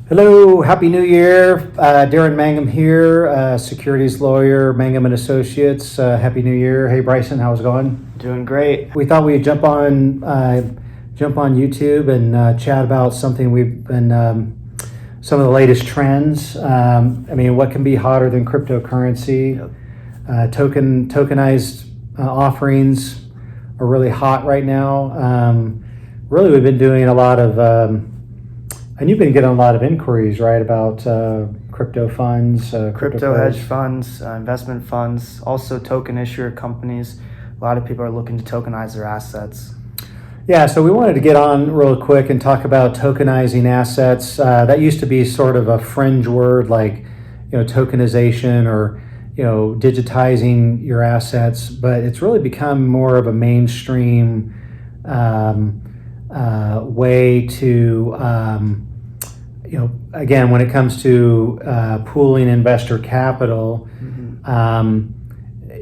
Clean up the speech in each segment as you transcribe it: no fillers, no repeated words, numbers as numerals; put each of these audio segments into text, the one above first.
Hello, Happy New Year. Darin Mangum here, securities lawyer, Mangum and Associates. Happy New Year. Hey Bryson, how's it going? Doing great. We thought we'd jump on YouTube and chat about something we've been some of the latest trends. What can be hotter than cryptocurrency? Tokenized offerings are really hot right now. Really, we've been doing a lot of. And you've been getting a lot of inquiries, right, about crypto funds, Crypto hedge funds, investment funds, also token issuer companies. A lot of people are looking to tokenize their assets. Yeah, so we wanted to get on real quick and talk about tokenizing assets. That used to be sort of a fringe word, like tokenization or digitizing your assets, but it's really become more of a mainstream way to, again, when it comes to pooling investor capital,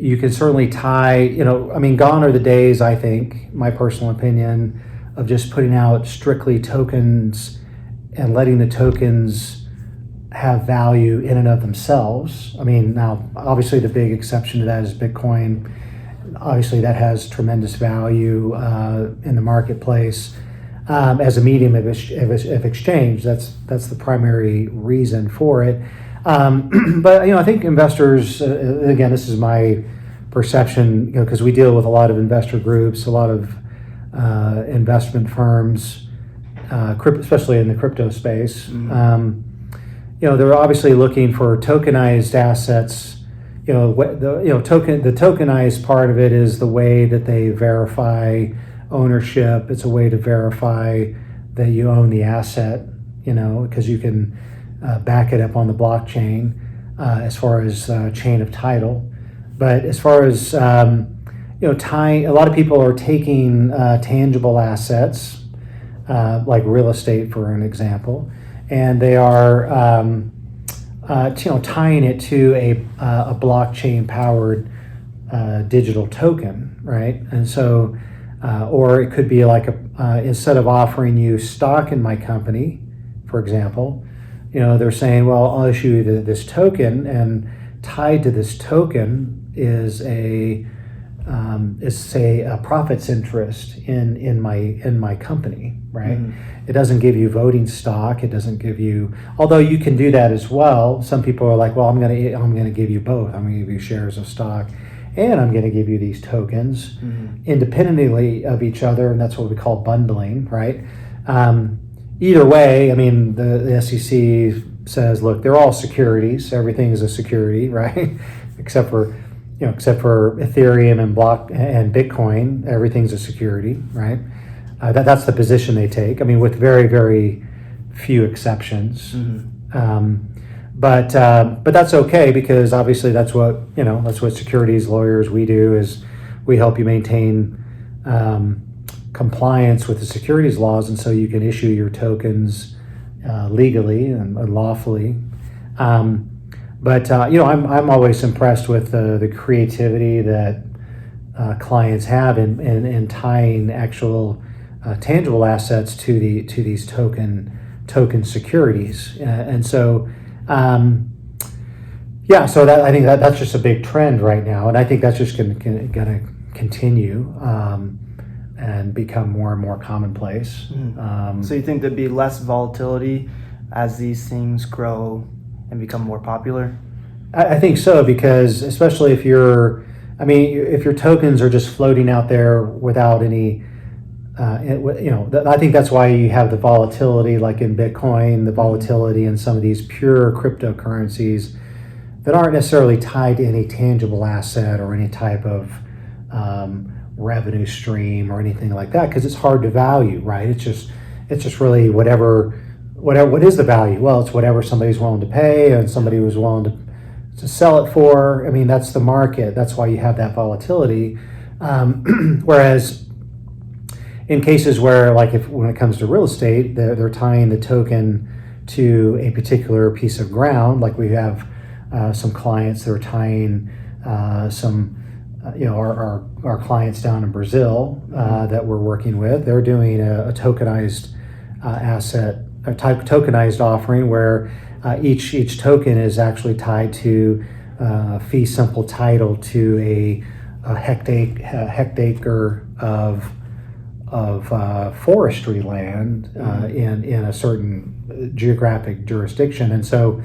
you can certainly tie, gone are the days, I think, my personal opinion, of just putting out strictly tokens and letting the tokens have value in and of themselves. Now, obviously, the big exception to that is Bitcoin. Obviously, that has tremendous value in the marketplace as a medium of exchange. That's the primary reason for it. But I think investors, again, this is my perception, because we deal with a lot of investor groups, a lot of investment firms, especially in the crypto space. They're obviously looking for tokenized assets. The tokenized part of it is the way that they verify ownership. It's a way to verify that you own the asset, because you can back it up on the blockchain as far as chain of title. But as far as tying, a lot of people are taking tangible assets like real estate, for an example, and they are tying it to a blockchain powered digital token, right? And so or it could be like instead of offering you stock in my company, for example, they're saying, well, I'll issue you this token, and tied to this token is say a profits interest in my company, right? It doesn't give you voting stock. It doesn't give you, although you can do that as well. Some people are like, well, I'm going to give you both. I'm going to give you shares of stock, and I'm going to give you these tokens independently of each other, and that's what we call bundling, right? Either way, the SEC says, look, they're all securities. Everything is a security, right? except for Ethereum and Bitcoin, everything's a security, right? That's the position they take. With very, very few exceptions. But that's okay, because obviously that's what securities lawyers we do, is we help you maintain compliance with the securities laws, and so you can issue your tokens legally and lawfully. But I'm always impressed with the creativity that clients have in tying actual tangible assets to these token securities, and so. So that, I think that's just a big trend right now, and I think that's just going to continue and become more and more commonplace. So you think there'd be less volatility as these things grow and become more popular? I think so, because especially if your tokens are just floating out there without any. I think that's why you have the volatility, like in Bitcoin, the volatility in some of these pure cryptocurrencies that aren't necessarily tied to any tangible asset or any type of revenue stream or anything like that, because it's hard to value, right? It's just really what is the value? Well, it's whatever somebody's willing to pay and somebody was willing to sell it for. That's the market. That's why you have that volatility. Whereas in cases where, like when it comes to real estate, they're tying the token to a particular piece of ground. Like we have some clients that are tying our clients down in Brazil that we're working with. They're doing a tokenized asset a type of tokenized offering where each token is actually tied to fee simple title to a hectare of forestry land in a certain geographic jurisdiction. And so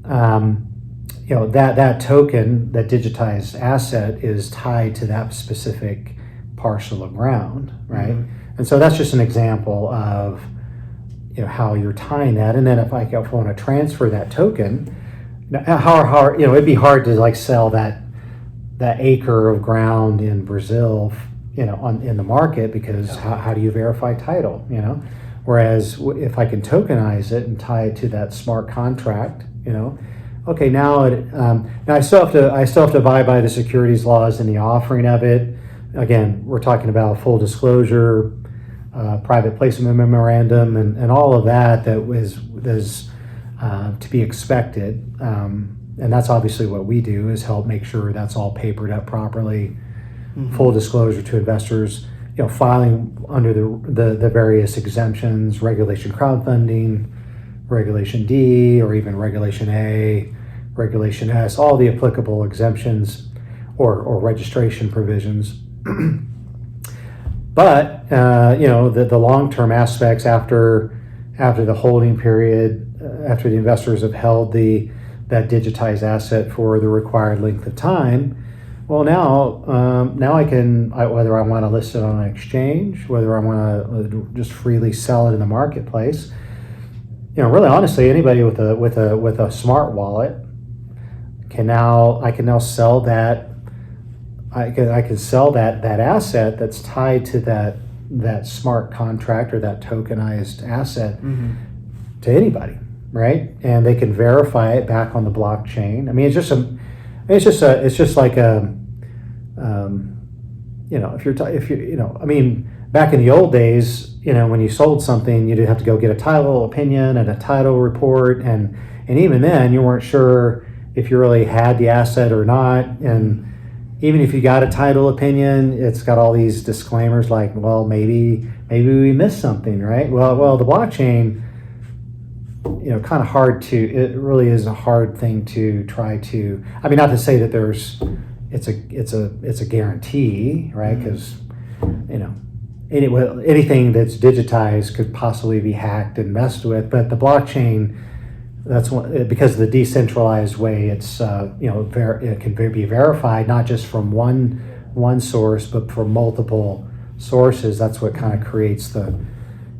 that token, that digitized asset, is tied to that specific parcel of ground, right? And so that's just an example of how you're tying that. And then if I want to transfer that token, how it'd be hard to like sell that acre of ground in Brazil, in the market, because how do you verify title, Whereas if I can tokenize it and tie it to that smart contract, okay, now I still have to abide by the securities laws and the offering of it. Again, we're talking about full disclosure, private placement memorandum, and all of that was to be expected. And that's obviously what we do, is help make sure that's all papered up properly, full disclosure to investors, filing under the various exemptions, regulation crowdfunding, Regulation D, or even Regulation A, Regulation S, all the applicable exemptions or registration provisions. But the long-term aspects after the holding period, after the investors have held that digitized asset for the required length of time, well, now I can, whether I want to list it on an exchange, whether I want to just freely sell it in the marketplace. Really, honestly, anybody with a smart wallet I can now sell that. I can sell that asset that's tied to that smart contract or that tokenized asset to anybody, right? And they can verify it back on the blockchain. I mean, it's just like back in the old days, when you sold something, you'd have to go get a title opinion and a title report, and even then you weren't sure if you really had the asset or not. And even if you got a title opinion, it's got all these disclaimers like, well, maybe we missed something, right? Well, the blockchain, kind of hard to. It really is a hard thing to try to. I mean, not to say that it's a guarantee, right? Because anything that's digitized could possibly be hacked and messed with. But the blockchain, that's because of the decentralized way it's it can be verified not just from one source but from multiple sources. That's what kind of creates the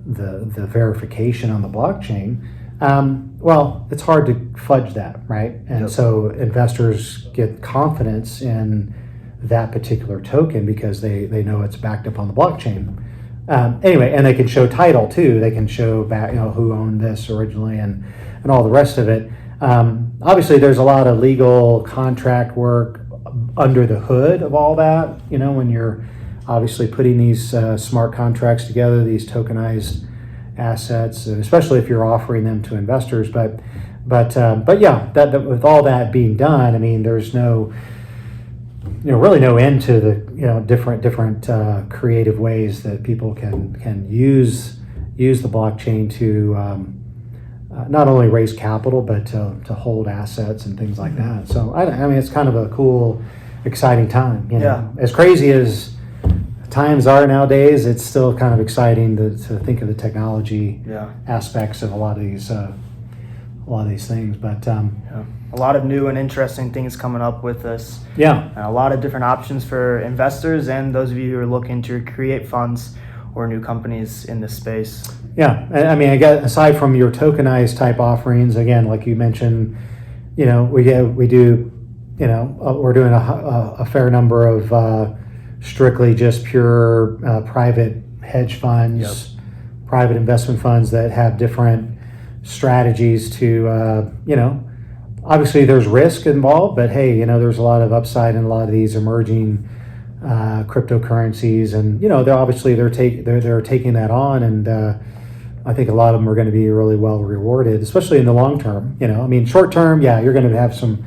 verification on the blockchain. Well, it's hard to fudge that, right? And so investors get confidence in that particular token because they know it's backed up on the blockchain. Anyway, and they can show title too. They can show back, who owned this originally and all the rest of it. Obviously, there's a lot of legal contract work under the hood of all that. When you're obviously putting these smart contracts together, these tokenized assets, and especially if you're offering them to investors. But yeah, that with all that being done, I mean, there's really no end to the different creative ways that people can use the blockchain to not only raise capital but to hold assets and things like that. So I mean, it's kind of a cool, exciting time. As crazy as times are nowadays, it's still kind of exciting to think of the technology aspects of a lot of these things. But a lot of new and interesting things coming up with this. And a lot of different options for investors and those of you who are looking to create funds or new companies in this space. I mean, I guess aside from your tokenized type offerings, again, like you mentioned, we do, we're doing a fair number of strictly just pure private hedge funds, private investment funds that have different strategies to, obviously there's risk involved, but hey, there's a lot of upside in a lot of these emerging cryptocurrencies, and they're taking that on, and I think a lot of them are going to be really well rewarded, especially in the long term. I mean, short term, you're going to have some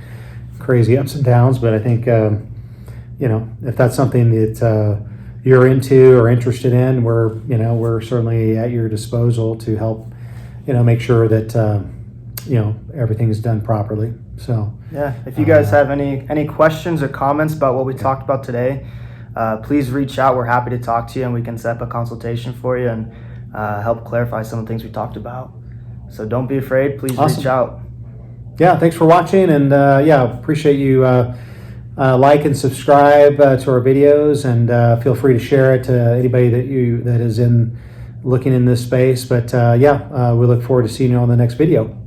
crazy ups and downs, but I think if that's something that you're into or interested in, we're certainly at your disposal to help make sure that everything is done properly. So yeah, if you guys have any questions or comments about what we talked about today, please reach out. We're happy to talk to you, and we can set up a consultation for you and help clarify some of the things we talked about. So don't be afraid. Please Awesome. reach out. Yeah, thanks for watching, and appreciate you like and subscribe to our videos, and feel free to share it to anybody that is looking in this space. But we look forward to seeing you on the next video.